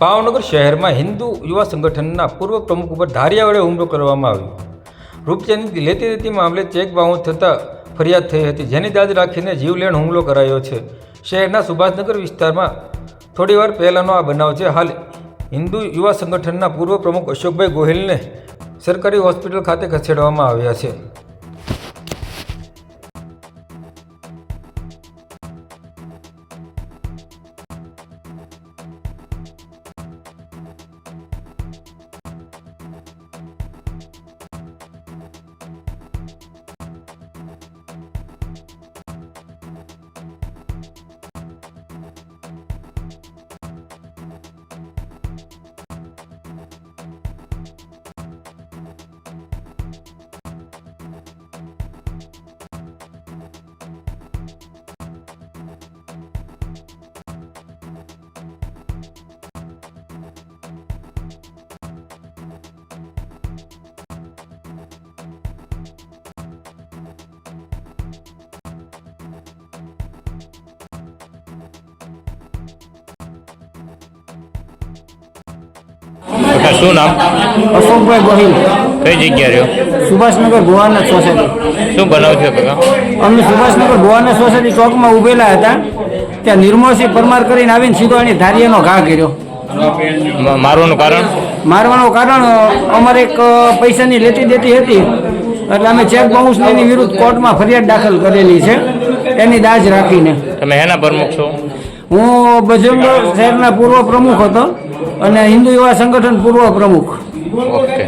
ભાવનગર શહેરમાં હિન્દુ યુવા સંગઠનના પૂર્વ પ્રમુખ ઉપર ધારિયા વડે હુમલો કરવામાં આવ્યો. રૂપિયાની લેતી દેતી મામલે ચેક બાઉન્સ થતાં ફરિયાદ થઈ હતી, જેની દાદ રાખીને જીવલેણ હુમલો કરાયો છે. શહેરના સુભાષનગર વિસ્તારમાં થોડીવાર પહેલાંનો આ બનાવ છે. હાલ હિન્દુ યુવા સંગઠનના પૂર્વ પ્રમુખ અશોકભાઈ ગોહિલને સરકારી હોસ્પિટલ ખાતે ખસેડવામાં આવ્યા છે. શું નામ? અશોકભાઈ ગોહિલ. કઈ જગ્યા રહ્યો? સુભાષનગર ગોવાના સોસાયટી. શું બનાવ છે કાકા? અમે સુભાષનગર ગોવાના સોસાયટી ચોકમાં ઊભેલા હતા, ત્યાં નિર્મોશી પરમાર કરીને આવીને સીધો એની ધારિયાનો ઘા કર્યો. મારવાનું કારણ? મારવાનું કારણ અમારે એક પૈસાની લેતી દેતી હતી, એટલે અમે ચેક બાઉન્સની વિરુદ્ધ કોર્ટમાં ફરિયાદ દાખલ કરેલી છે, એની દાજ રાખીને. તમે એના પ્રમુખ છો? હું બજરંગ શહેરના પૂર્વ પ્રમુખ હતો અને હિન્દુ યુવા સંગઠન પૂર્વ પ્રમુખ. ઓકે.